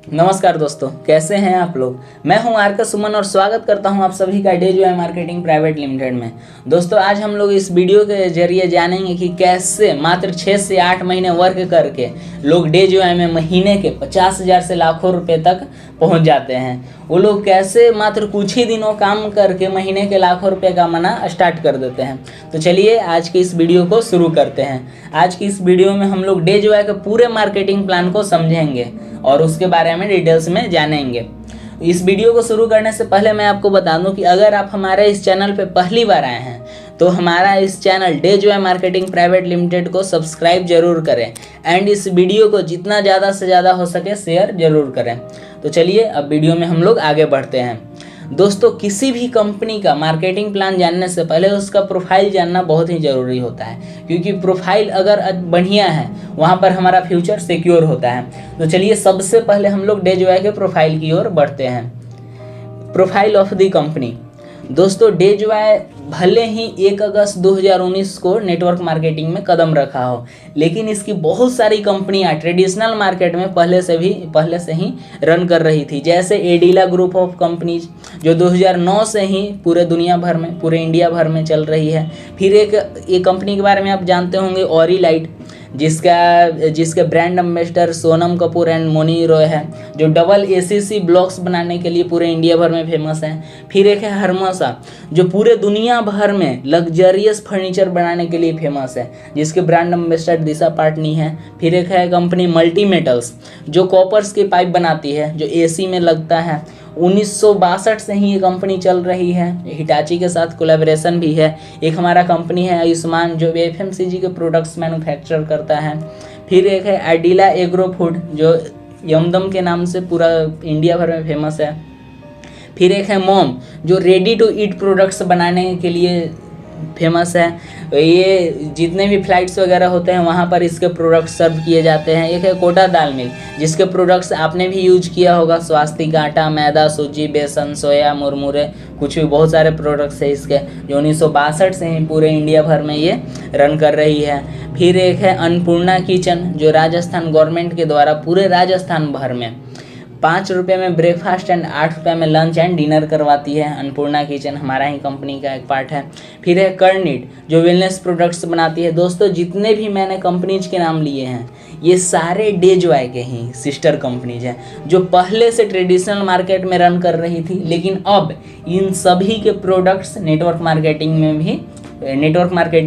नमस्कार दोस्तों, कैसे हैं आप लोग। मैं हूं आर के सुमन और स्वागत करता हूं आप सभी का डेजवाय मार्केटिंग प्राइवेट लिमिटेड में। दोस्तों, आज हम लोग इस वीडियो के जरिए जानेंगे कि कैसे मात्र 6 से 8 महीने वर्क करके लोग डेजवाय में महीने के 50,000 से लाखों रुपए तक पहुंच जाते हैं। वो लोग कैसे मात्र कुछ ही दिनों काम करके महीने के लाखों रुपए कमाना स्टार्ट कर देते हैं। तो चलिए आज की इस वीडियो को शुरू करते हैं। आज की इस वीडियो में हम लोग डेजवाय के पूरे मार्केटिंग प्लान को समझेंगे और उसके बारे में डिटेल्स में जानेंगे। इस वीडियो को शुरू करने से पहले मैं आपको बता दूं कि अगर आप हमारे इस चैनल पे पहली बार आए हैं तो हमारा इस चैनल डेजवाय मार्केटिंग प्राइवेट लिमिटेड को सब्सक्राइब जरूर करें एंड इस वीडियो को जितना ज़्यादा से ज़्यादा हो सके शेयर जरूर करें। तो चलिए अब वीडियो में हम लोग आगे बढ़ते हैं। दोस्तों, किसी भी कंपनी का मार्केटिंग प्लान जानने से पहले उसका प्रोफाइल जानना बहुत ही ज़रूरी होता है, क्योंकि प्रोफाइल अगर बढ़िया है वहाँ पर हमारा फ्यूचर सिक्योर होता है। तो चलिए सबसे पहले हम लोग डेजवाय के प्रोफाइल की ओर बढ़ते हैं। Profile of the company. दोस्तों, डेजवाय भले ही 1 अगस्त 2019 को नेटवर्क मार्केटिंग में कदम रखा हो, लेकिन इसकी बहुत सारी कंपनियां ट्रेडिशनल मार्केट में पहले से ही रन कर रही थी। जैसे एडिला ग्रुप ऑफ कंपनीज जो 2009 से ही पूरे दुनिया भर में, पूरे इंडिया भर में चल रही है। फिर एक कंपनी के बारे में आप जानते होंगे, ऑरिलाइट, जिसके brand ambassador Sonam Kapoor and Mouni Roy है, जो डबल ACC ब्लॉक्स बनाने के लिए पूरे इंडिया भर में फेमस है। फिर एक है हर्मोसा, जो पूरे दुनिया भर में लग्जरियस फर्नीचर बनाने के लिए फेमस है, जिसके ब्रांड एम्बेसडर दिशा पाटनी है। फिर एक है कंपनी मल्टी मेटल्स, जो कॉपर्स की पाइप बनाती है, जो AC में लगता है। 1962 से ही ये कंपनी चल रही है। हिटाची के साथ कोलैबोरेशन भी है। एक हमारा कंपनी है आयुष्मान, जो FMCG के प्रोडक्ट्स मैन्युफैक्चर करता है। फिर एक है एडिला एग्रो फूड, जो यमदम के नाम से पूरा इंडिया भर में फेमस है। फिर एक है मॉम, जो रेडी टू ईट प्रोडक्ट्स बनाने के लिए फेमस है। ये जितने भी फ्लाइट्स वगैरह होते हैं वहाँ पर इसके प्रोडक्ट्स सर्व किए जाते हैं। एक है कोटा दाल मिल, जिसके प्रोडक्ट्स आपने भी यूज किया होगा। स्वास्तिक आटा, मैदा, सूजी, बेसन, सोया, मुरमुरे, कुछ भी बहुत सारे प्रोडक्ट्स हैं इसके, जो 1962 से ही पूरे इंडिया भर में ये रन कर रही है। फिर एक है अन्नपूर्णा किचन, जो राजस्थान गवर्नमेंट के द्वारा पूरे राजस्थान भर में 5 रुपये में ब्रेकफास्ट एंड 8 रुपये में लंच एंड डिनर करवाती है। अन्नपूर्णा किचन हमारा ही कंपनी का एक पार्ट है। फिर है कर्निट, जो वेलनेस प्रोडक्ट्स बनाती है। दोस्तों, जितने भी मैंने कंपनीज के नाम लिए हैं ये सारे डेजवाय के ही सिस्टर कंपनीज हैं, जो पहले से ट्रेडिशनल मार्केट में रन कर रही थी, लेकिन अब इन सभी के प्रोडक्ट्स नेटवर्क मार्केटिंग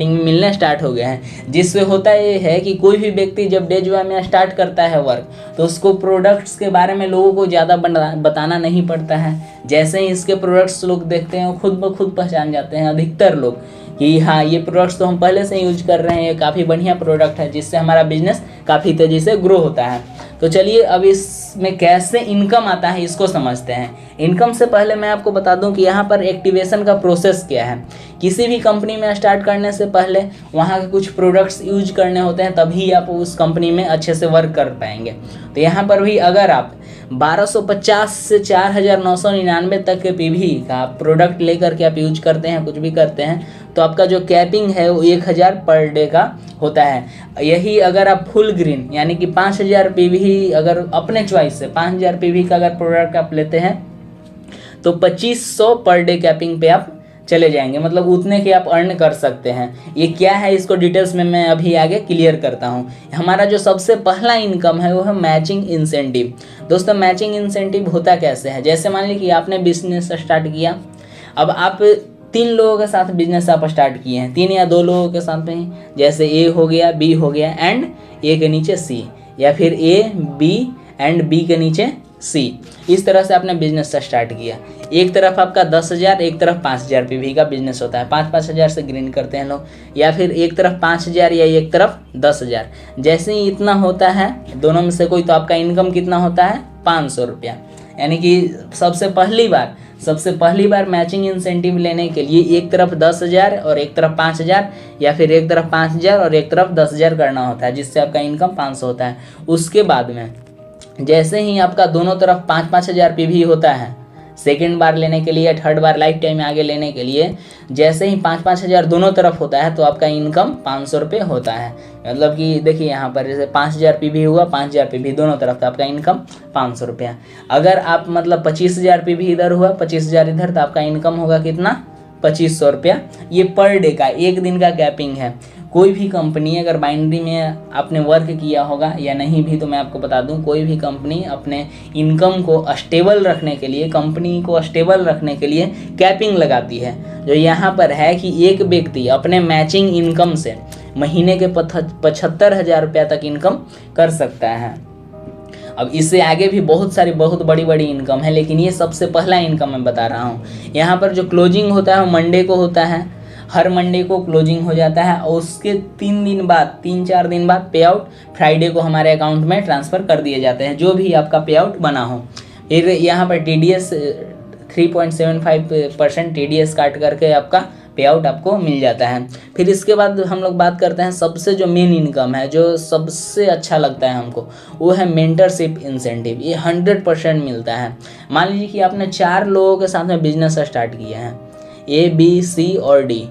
में मिलने स्टार्ट हो गए हैं। जिससे होता ये है कि कोई भी व्यक्ति जब डेजवाय में स्टार्ट करता है वर्क, तो उसको प्रोडक्ट्स के बारे में लोगों को ज़्यादा बताना नहीं पड़ता है। जैसे ही इसके प्रोडक्ट्स लोग देखते हैं वो खुद ब खुद पहचान जाते हैं, अधिकतर लोग, कि हाँ ये प्रोडक्ट्स तो हम पहले से यूज कर रहे हैं, ये काफ़ी बढ़िया प्रोडक्ट है, जिससे हमारा बिजनेस काफ़ी तेज़ी से ग्रो होता है। तो चलिए अब इसमें कैसे इनकम आता है इसको समझते हैं। इनकम से पहले मैं आपको बता दूं कि यहाँ पर एक्टिवेशन का प्रोसेस क्या है। किसी भी कंपनी में स्टार्ट करने से पहले वहाँ के कुछ प्रोडक्ट्स यूज करने होते हैं, तभी आप उस कंपनी में अच्छे से वर्क कर पाएंगे। तो यहाँ पर भी अगर आप 1250 से 4999 तक के PV का प्रोडक्ट लेकर के आप यूज करते हैं, कुछ भी करते हैं, तो आपका जो कैपिंग है वो 1000 पर डे का होता है। यही अगर आप फुल ग्रीन यानी कि 5000 PV, अगर अपने चॉइस से 5000 PV का अगर प्रोडक्ट आप लेते हैं तो 2500 पर डे कैपिंग पे आप चले जाएंगे, मतलब उतने के आप अर्न कर सकते हैं। ये क्या है इसको डिटेल्स में मैं अभी आगे क्लियर करता हूँ। हमारा जो सबसे पहला इनकम है वो है मैचिंग इंसेंटिव। दोस्तों, मैचिंग इंसेंटिव होता कैसे है। जैसे मान लीजिए कि आपने बिजनेस स्टार्ट किया, अब आप 3 लोगों के साथ बिजनेस आप स्टार्ट किए हैं, 3 या 2 लोगों के साथ में, जैसे A हो गया, B हो गया एंड A के नीचे C, या फिर A, B एंड B के नीचे C। इस तरह से आपने बिजनेस स्टार्ट किया। एक तरफ आपका 10,000, एक तरफ 5,000 PV का बिजनेस होता है। 5-5 हज़ार से ग्रीन करते हैं लोग, या फिर एक तरफ 5,000 या एक तरफ 10,000। जैसे ही इतना होता है दोनों में से कोई, तो आपका इनकम कितना होता है 500 रुपया। यानी कि सबसे पहली बार मैचिंग इंसेंटिव लेने के लिए एक तरफ 10,000 और एक तरफ 5,000, या फिर एक तरफ 5,000 और एक तरफ 10,000 करना होता है, जिससे आपका इनकम 500 होता है। उसके बाद में जैसे ही आपका दोनों तरफ 5-5 हज़ार PV होता है, सेकंड बार लेने के लिए, थर्ड बार लाइफ टाइम आगे लेने के लिए जैसे ही 5-5 हज़ार दोनों तरफ होता है तो आपका इनकम 500 रुपये होता है। मतलब कि देखिए यहाँ पर जैसे 5000 पीवी हुआ, 5000 पीवी दोनों तरफ तो आपका इनकम 500 रुपया। अगर आप मतलब 25,000 पीवी इधर हुआ, 25,000 इधर, तो आपका इनकम होगा कितना, 2500 रुपया। ये पर डे का, एक दिन का कैपिंग है। कोई भी कंपनी अगर बाइनरी में आपने वर्क किया होगा या नहीं भी तो मैं आपको बता दूं, कोई भी कंपनी अपने इनकम को स्टेबल रखने के लिए, कंपनी को स्टेबल रखने के लिए कैपिंग लगाती है। जो यहाँ पर है कि एक व्यक्ति अपने मैचिंग इनकम से महीने के 75,000 रुपया तक इनकम कर सकता है। अब इससे आगे भी बहुत सारी बहुत बड़ी बड़ी इनकम है, लेकिन ये सबसे पहला इनकम मैं बता रहा हूँ। यहाँ पर जो क्लोजिंग होता है वो मंडे को होता है, हर मंडे को क्लोजिंग हो जाता है और उसके 3-4 दिन बाद पे आउट फ्राइडे को हमारे अकाउंट में ट्रांसफ़र कर दिए जाते हैं, जो भी आपका पे आउट बना हो। फिर यहाँ पर TDS 3.75% TDS काट करके आपका पे आउट आपको मिल जाता है। फिर इसके बाद हम लोग बात करते हैं सबसे जो मेन इनकम है, जो सबसे अच्छा लगता है हमको, वो है मेंटरशिप इंसेंटिव। ये 100% मिलता है। मान लीजिए कि आपने 4 लोगों के साथ में बिजनेस स्टार्ट किया है, A, B, C और D।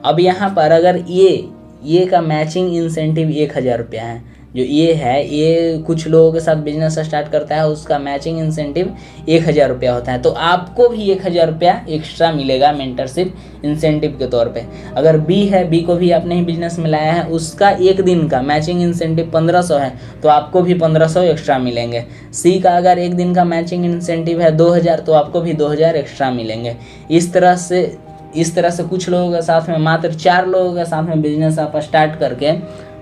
अब यहाँ पर अगर ये का मैचिंग इंसेंटिव 1000 रुपया है। जो ये है, ये कुछ लोगों के साथ बिजनेस स्टार्ट करता है, उसका मैचिंग इंसेंटिव 1000 रुपया होता है। तो आपको भी 1000 रुपया एक्स्ट्रा मिलेगा मेंटरशिप इंसेंटिव के तौर पे। अगर B है, B को भी आपने ही बिजनेस में लाया है, उसका एक दिन का मैचिंग इंसेंटिव 1500 है, तो आपको भी 1500 एक्स्ट्रा मिलेंगे। C का अगर एक दिन का मैचिंग इंसेंटिव है 2000, तो आपको भी 2000 एक्स्ट्रा मिलेंगे। इस तरह से कुछ लोगों के साथ में, मात्र 4 लोगों के साथ में बिजनेस आप स्टार्ट करके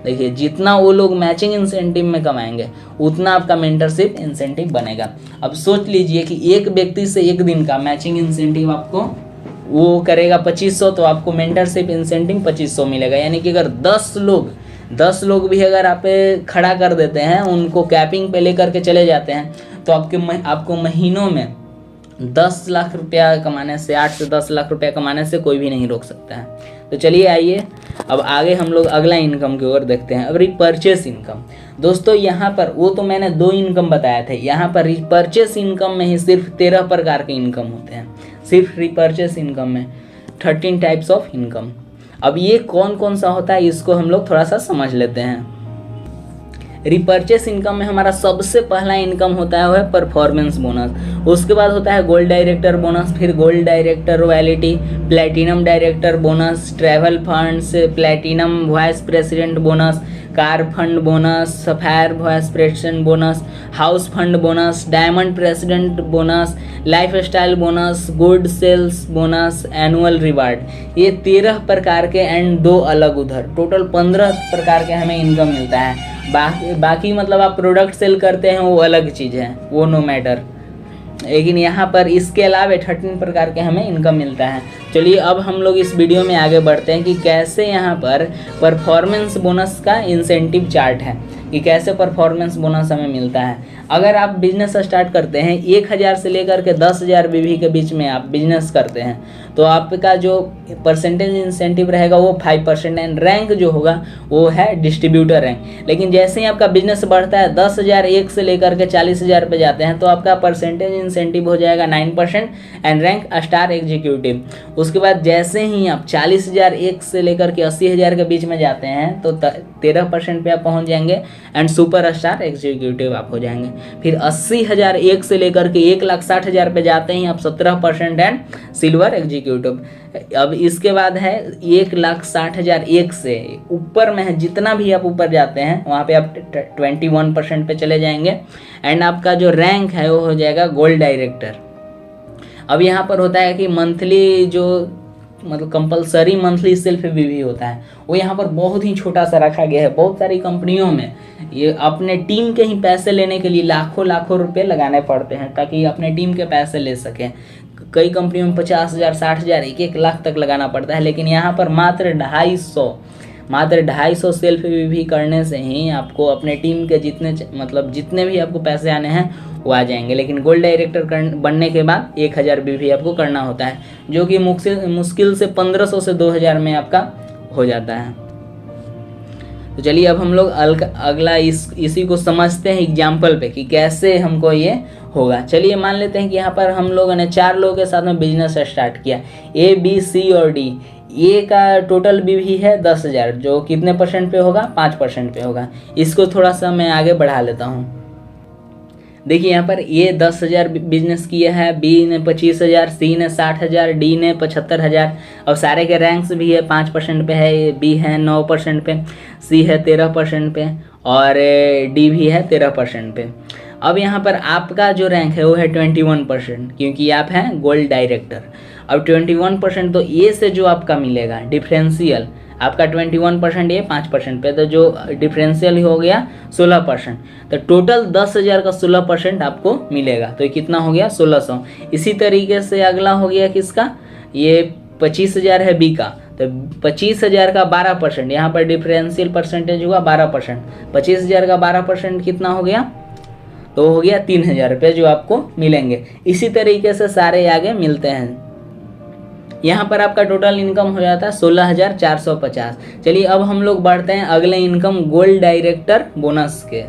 देखिए, जितना वो लोग मैचिंग इंसेंटिव में कमाएंगे उतना आपका मेंटरशिप इंसेंटिव बनेगा। अब सोच लीजिए कि एक व्यक्ति से एक दिन का मैचिंग इंसेंटिव आपको वो करेगा 2500, तो आपको मेंटरशिप इंसेंटिव 2500 मिलेगा। यानी कि अगर 10 लोग भी अगर आप खड़ा कर देते हैं, उनको कैपिंग पे लेकर के चले जाते हैं, तो आपको महीनों में 10 लाख रुपया कमाने से, 8 से 10 लाख रुपया कमाने से कोई भी नहीं रोक सकता है। तो चलिए आइए अब आगे हम लोग अगला इनकम की ओर देखते हैं। अब रिपर्चेस इनकम। दोस्तों यहाँ पर वो तो मैंने 2 इनकम बताए थे, यहाँ पर रिपर्चेस इनकम में ही सिर्फ 13 प्रकार के इनकम होते हैं। सिर्फ रिपर्चेस इनकम में 13 टाइप्स ऑफ इनकम। अब ये कौन कौन सा होता है, इसको हम लोग थोड़ा सा समझ लेते हैं। रिपर्चेस इनकम में हमारा सबसे पहला इनकम होता है वो है परफॉर्मेंस बोनस। उसके बाद होता है गोल्ड डायरेक्टर बोनस, फिर gold director royalty, platinum director bonus, travel funds, platinum vice president bonus, car fund bonus, sapphire vice president bonus, house fund bonus, diamond president bonus, lifestyle bonus, good sales bonus, annual reward. ये 13 प्रकार के and 2 अलग उधर, total 15 प्रकार के हमें income मिलता है। बाकी मतलब आप प्रोडक्ट सेल करते हैं वो अलग चीज़ है, वो नो मैटर। लेकिन यहाँ पर इसके अलावा 13 प्रकार के हमें इनकम मिलता है। चलिए अब हम लोग इस वीडियो में आगे बढ़ते हैं कि कैसे यहाँ पर परफॉर्मेंस बोनस का इंसेंटिव चार्ट है, कि कैसे परफॉर्मेंस बोनस हमें मिलता है। अगर आप बिजनेस स्टार्ट करते हैं 1000 से लेकर के 10,000 बीवी के बीच में आप बिजनेस करते हैं, तो आपका जो परसेंटेज इंसेंटिव रहेगा वो 5% एंड रैंक जो होगा वो है डिस्ट्रीब्यूटर रैंक। लेकिन जैसे ही आपका बिजनेस बढ़ता है 10,001 से लेकर के 40,000 पे जाते हैं, तो आपका परसेंटेज इंसेंटिव हो जाएगा 9% एंड रैंक स्टार एग्जीक्यूटिव। उसके बाद जैसे ही आप 40,001 से लेकर के 80,000 के बीच में जाते हैं तो 13% पे आप पहुंच जाएंगे एंड सुपर स्टार एग्जीक्यूटिव आप हो जाएंगे। फिर 80,001 से लेकर के 1,60,000 पे जाते ही आप 17% एंड सिल्वर एग्जीक्यूटिव। अब इसके बाद है 1,60,001 से ऊपर में है, जितना भी आप ऊपर जाते हैं वहाँ पे आप 21% पे चले जाएंगे एंड आपका जो रैंक है वो हो जाएगा गोल्ड डायरेक्टर। अब यहाँ पर होता है कि मंथली जो मतलब कंपलसरी मंथली सेल्फ बीवी होता है, वो यहाँ पर बहुत ही छोटा सा रखा गया है। बहुत सारी कंपनियों में ये अपने टीम के ही पैसे लेने के लिए लाखों रुपए लगाने पड़ते हैं ताकि अपने टीम के पैसे ले सकें। कई कंपनियों में 50,000, 60,000, 1-1 लाख तक लगाना पड़ता है, लेकिन यहाँ पर मात्र 250 सेल्फ बीवी करने से ही आपको अपने टीम के जितने भी आपको पैसे आने हैं वो आ जाएंगे। लेकिन गोल्ड डायरेक्टर बनने के बाद 1000 बीवी आपको करना होता है, जो कि मुश्किल से 1500 से 2000 में आपका हो जाता है। तो चलिए अब हम लोग अगला इसी को समझते हैं एग्जाम्पल पे कि कैसे हमको ये होगा। चलिए मान लेते हैं कि यहाँ पर हम लोगों ने 4 लोगों के साथ में बिजनेस स्टार्ट किया, ए बी सी और डी। ए का टोटल बीवी है 10,000, जो कितने परसेंट पे होगा, 5% पे होगा। इसको थोड़ा सा मैं आगे बढ़ा लेता हूँ। देखिए यहाँ पर ए 10,000 बिजनेस किया है, बी ने 25,000, सी ने 60,000, डी ने 75,000। अब सारे के रैंक्स भी है, 5% पे है, बी है 9% पे, सी है 13% पे और डी भी है 13% पे। अब यहाँ पर आपका जो रैंक है वो है 21%, क्योंकि आप हैं गोल्ड डायरेक्टर। अब 21% तो ए से जो आपका मिलेगा डिफरेंशियल, आपका 21% ये 5% पे, तो जो डिफरेंशियल ही हो गया 16%। तो टोटल 10,000 का 16% आपको मिलेगा, तो ये कितना हो गया 1,600। इसी तरीके से अगला हो गया किसका, ये 25,000 है बी का, तो 25,000 का 12%, यहाँ पर डिफरेंशियल परसेंटेज हुआ 12%। 25,000 का 12% कितना हो गया, तो हो गया 3,000 रुपये जो आपको मिलेंगे। इसी तरीके से सारे आगे मिलते हैं। यहाँ पर आपका टोटल इनकम हो जाता है 16,450। चलिए अब हम लोग बढ़ते हैं अगले इनकम गोल्ड डायरेक्टर बोनस के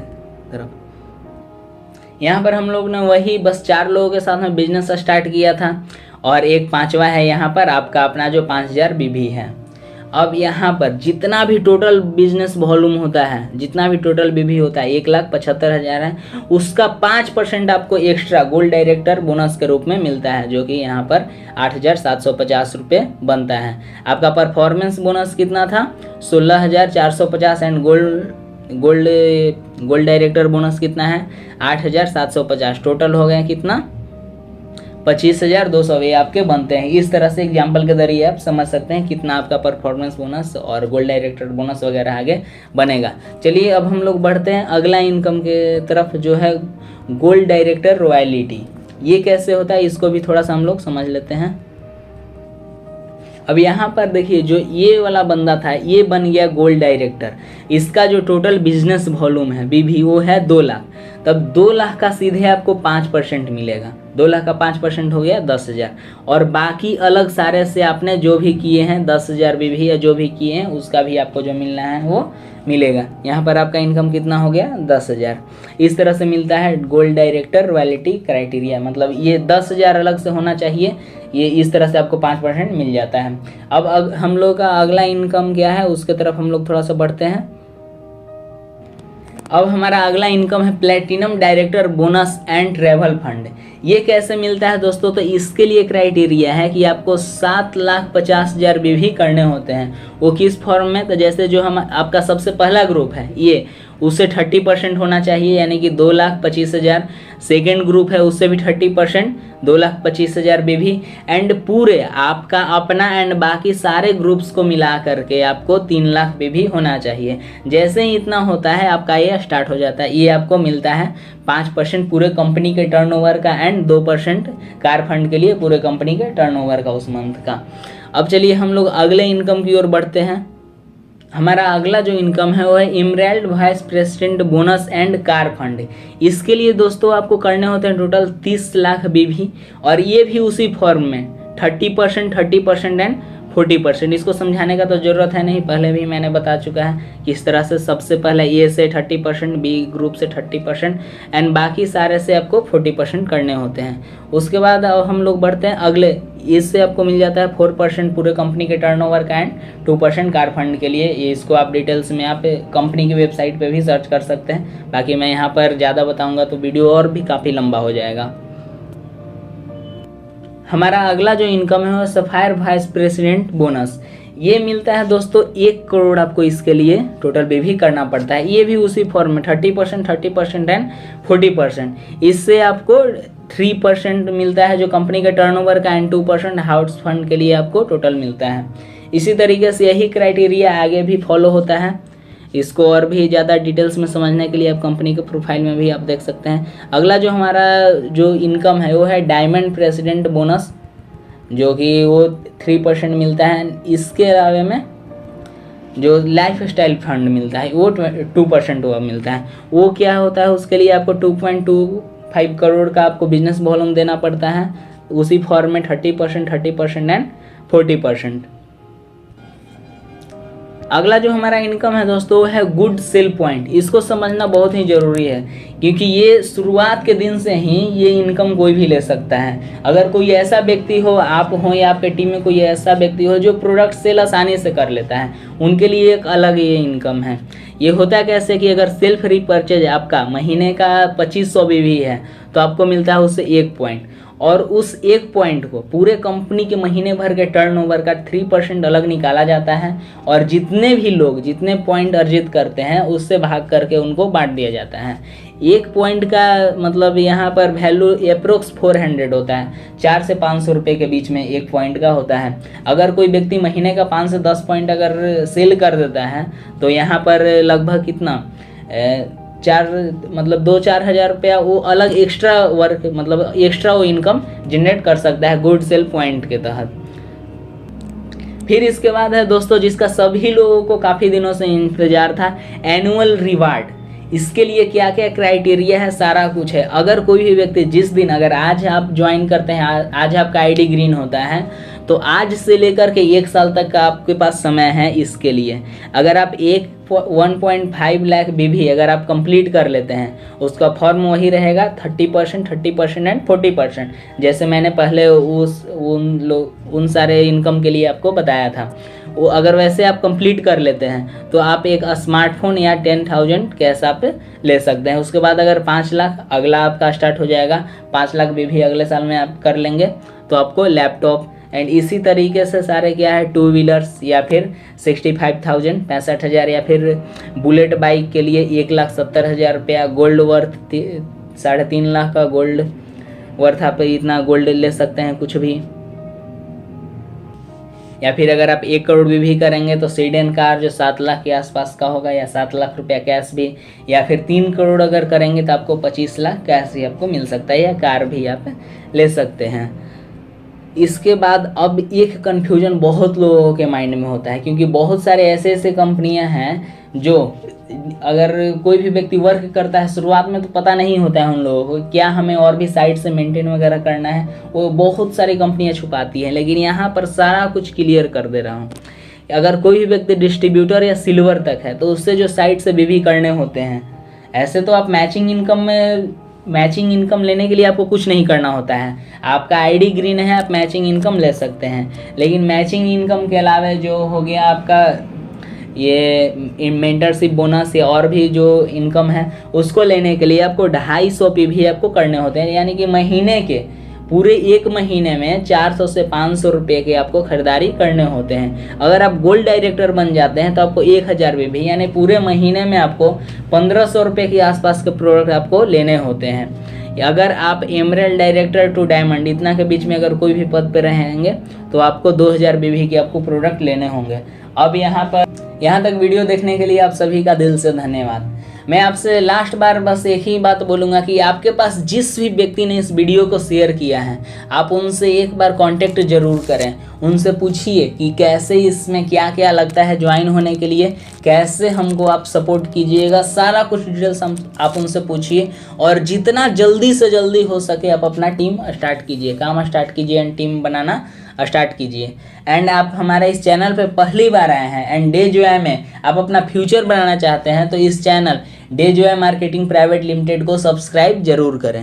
तरफ। यहाँ पर हम लोग ने वही बस 4 लोगों के साथ में बिजनेस स्टार्ट किया था और एक 5वां है यहाँ पर आपका अपना जो 5,000 बीबी है। अब यहाँ पर जितना भी टोटल बिजनेस वॉल्यूम होता है, जितना भी टोटल बीबी होता है 1,75,000 है, उसका 5% आपको एक्स्ट्रा गोल्ड डायरेक्टर बोनस के रूप में मिलता है, जो कि यहाँ पर 8,750 रुपये बनता है। आपका परफॉर्मेंस बोनस कितना था, 16,450 एंड गोल्ड डायरेक्टर बोनस कितना है 8,750। टोटल हो गया कितना 25,200 ये आपके बनते हैं। इस तरह से एग्जाम्पल के जरिए आप समझ सकते हैं कितना आपका परफॉर्मेंस बोनस और गोल्ड डायरेक्टर बोनस वगैरह आगे बनेगा। चलिए अब हम लोग बढ़ते हैं अगला इनकम के तरफ, जो है गोल्ड डायरेक्टर रॉयल्टी। ये कैसे होता है इसको भी थोड़ा सा हम लोग समझ लेते हैं। अब यहाँ पर देखिए जो ये वाला बंदा था ये बन गया गोल्ड डायरेक्टर। इसका जो टोटल बिजनेस वॉल्यूम है बीवी वो है 2 लाख। तब 2 लाख का सीधे आपको 5% मिलेगा। 2 लाख का 5% हो गया 10,000। और बाकी अलग सारे से आपने जो भी किए हैं 10,000 बीवी या जो भी किए हैं उसका भी आपको जो मिलना है वो मिलेगा। यहाँ पर आपका इनकम कितना हो गया 10,000। इस तरह से मिलता है गोल्ड डायरेक्टर रॉयल्टी क्राइटेरिया, मतलब ये 10,000 अलग से होना चाहिए, ये इस तरह से आपको 5% मिल जाता है। अब हम लोग का अगला इनकम क्या है उसके तरफ हम लोग थोड़ा सा बढ़ते हैं। अब हमारा अगला इनकम है platinum director bonus and travel fund. ये कैसे मिलता है दोस्तों, तो इसके लिए क्राइटेरिया है कि आपको 7,50,000 भी करने होते हैं। वो किस फॉर्म में, तो जैसे जो हम आपका सबसे पहला ग्रुप है ये, उससे 30% होना चाहिए, यानी कि 2,25,000। सेकेंड ग्रुप है उससे भी 30%, 2,25,000 भी। एंड पूरे आपका अपना एंड बाकी सारे ग्रुप्स को मिला करके आपको 3 लाख भी होना चाहिए। जैसे ही इतना होता है आपका ये स्टार्ट हो जाता है। ये आपको मिलता है 5% पूरे कंपनी के टर्नओवर का एंड 2% कार फंड के लिए पूरे कंपनी के टर्नओवर का उस मंथ का। अब चलिए हम लोग अगले इनकम की ओर बढ़ते हैं। हमारा अगला जो इनकम है वो है emerald vice president bonus and car fund. इसके लिए दोस्तों आपको करने होते हैं टोटल 30 लाख बीवी, और ये भी उसी फॉर्म में 30% एंड 40%। इसको समझाने का तो ज़रूरत है नहीं, पहले भी मैंने बता चुका है किस तरह से। सबसे पहले ए से 30%, बी ग्रुप से 30% एंड बाकी सारे से आपको 40% करने होते हैं। उसके बाद अब हम लोग बढ़ते हैं अगले, इससे आपको मिल जाता है 4% पूरे कंपनी के टर्नओवर का एंड 2% कार फंड के लिए। ये इसको आप डिटेल्स में आप कंपनी की वेबसाइट पे भी सर्च कर सकते हैं। बाकी मैं यहाँ पर ज़्यादा बताऊँगा तो वीडियो और भी काफ़ी लंबा हो जाएगा। हमारा अगला जो इनकम है वो सफायर वाइस प्रेसिडेंट बोनस। ये मिलता है दोस्तों 1 करोड़ आपको इसके लिए टोटल भी करना पड़ता है। ये भी उसी फॉर्म में 30% एंड 40%। इससे आपको 3% मिलता है जो कंपनी के टर्नओवर का एंड 2% हाउस फंड के लिए आपको टोटल मिलता है। इसी तरीके से यही क्राइटेरिया आगे भी फॉलो होता है। इसको और भी ज़्यादा डिटेल्स में समझने के लिए आप कंपनी के प्रोफाइल में भी आप देख सकते हैं। अगला जो हमारा जो इनकम है वो है डायमंड प्रेसिडेंट बोनस, जो कि वो 3% मिलता है। इसके अलावे में जो लाइफ स्टाइल फंड मिलता है वो 2% वो मिलता है। वो क्या होता है, उसके लिए आपको 2.25 करोड़ का आपको बिजनेस वॉल्यूम देना पड़ता है। उसी फॉर्म में 30% एंड 40%। अगला जो हमारा इनकम है दोस्तों वो है गुड सेल पॉइंट। इसको समझना बहुत ही ज़रूरी है क्योंकि ये शुरुआत के दिन से ही ये इनकम कोई भी ले सकता है। अगर कोई ऐसा व्यक्ति हो, आप हो या आपके टीम में कोई ऐसा व्यक्ति हो जो प्रोडक्ट सेल आसानी से कर लेता है, उनके लिए एक अलग ये इनकम है। ये होता है कैसे कि अगर सेल्फ रीपर्चेज आपका महीने का 2500 भी है तो आपको मिलता है उससे 1 पॉइंट, और उस 1 पॉइंट को पूरे कंपनी के महीने भर के टर्नओवर का 3% अलग निकाला जाता है, और जितने भी लोग जितने पॉइंट अर्जित करते हैं उससे भाग करके उनको बांट दिया जाता है। 1 पॉइंट का मतलब यहाँ पर वैल्यू अप्रोक्स 400 होता है, 4 से 500 रुपये के बीच में 1 पॉइंट का होता है। अगर कोई व्यक्ति महीने का 5 से 10 पॉइंट अगर सेल कर देता है तो यहाँ पर लगभग कितना 2-4 हज़ार रुपया वो अलग एक्स्ट्रा वर्क मतलब एक्स्ट्रा वो इनकम जनरेट कर सकता है गुड सेल पॉइंट के तहत। फिर इसके बाद है दोस्तों जिसका सभी लोगों को काफ़ी दिनों से इंतजार था, एनुअल रिवार्ड। इसके लिए क्या क्या क्राइटेरिया है सारा कुछ है। अगर कोई भी व्यक्ति जिस दिन अगर आज आप ज्वाइन करते हैं, आज आपका आईडी ग्रीन होता है तो आज से लेकर के 1 साल तक का आपके पास समय है इसके लिए। अगर आप 1.5 लाख BV अगर आप कंप्लीट कर लेते हैं, उसका फॉर्म वही रहेगा 30%, 30% एंड 40%, जैसे मैंने पहले उन सारे इनकम के लिए आपको बताया था। वो अगर वैसे आप कंप्लीट कर लेते हैं तो आप एक स्मार्टफोन या 10,000 कैश आप ले सकते हैं। उसके बाद अगर 5 लाख अगला आपका स्टार्ट हो जाएगा, 5 लाख BV अगले साल में आप कर लेंगे तो आपको लैपटॉप, एंड इसी तरीके से सारे क्या है 2 व्हीलर्स या फिर 65,000 65,000, या फिर बुलेट बाइक के लिए 1,70,000 रुपया, गोल्ड वर्थ 3.5 लाख का गोल्ड वर्थ आप इतना गोल्ड ले सकते हैं कुछ भी। या फिर अगर आप 1 करोड़ भी करेंगे तो सीडेन कार जो 7 लाख के आसपास का होगा, या 7 लाख रुपया कैश भी, या फिर 3 करोड़ अगर करेंगे तो आपको 25 लाख कैश भी आपको मिल सकता है, या कार भी आप ले सकते हैं। इसके बाद अब एक कन्फ्यूजन बहुत लोगों के माइंड में होता है क्योंकि बहुत सारे ऐसे कंपनियां हैं जो अगर कोई भी व्यक्ति वर्क करता है शुरुआत में तो पता नहीं होता है उन लोगों को क्या हमें और भी साइड से मेंटेन वगैरह करना है, वो बहुत सारी कंपनियां छुपाती हैं। लेकिन यहाँ पर सारा कुछ क्लियर कर दे रहा हूँ। अगर कोई भी व्यक्ति डिस्ट्रीब्यूटर या सिल्वर तक है तो उससे जो साइड से BV करने होते हैं, ऐसे तो आप मैचिंग इनकम लेने के लिए आपको कुछ नहीं करना होता है। आपका आईडी ग्रीन है, आप मैचिंग इनकम ले सकते हैं। लेकिन मैचिंग इनकम के अलावा जो हो गया आपका ये मेंटरशिप बोनस या और भी जो इनकम है उसको लेने के लिए आपको 250 PV आपको करने होते हैं, यानी कि महीने के पूरे 1 महीने में 400 से 500 रुपये के आपको खरीदारी करने होते हैं। अगर आप गोल्ड डायरेक्टर बन जाते हैं तो आपको 1000 BV यानी पूरे महीने में आपको 1500 रुपये के आसपास के प्रोडक्ट आपको लेने होते हैं। अगर आप एमरल्ड डायरेक्टर टू डायमंड इतना के बीच में अगर कोई भी पद पे रहेंगे तो आपको 2000 BV के आपको प्रोडक्ट लेने होंगे। अब यहाँ तक वीडियो देखने के लिए आप सभी का दिल से धन्यवाद। मैं आपसे लास्ट बार बस एक ही बात बोलूँगा कि आपके पास जिस भी व्यक्ति ने इस वीडियो को शेयर किया है आप उनसे एक बार कांटेक्ट जरूर करें। उनसे पूछिए कि कैसे इसमें क्या क्या लगता है ज्वाइन होने के लिए, कैसे हमको आप सपोर्ट कीजिएगा, सारा कुछ डिटेल्स आप उनसे पूछिए। और जितना जल्दी से जल्दी हो सके आप अपना टीम स्टार्ट कीजिए, काम स्टार्ट कीजिए एंड टीम बनाना स्टार्ट कीजिए। एंड आप हमारे इस चैनल पे पहली बार आए हैं एंड डे जो है में आप अपना फ्यूचर बनाना चाहते हैं तो इस चैनल डे जो है मार्केटिंग प्राइवेट लिमिटेड को सब्सक्राइब जरूर करें।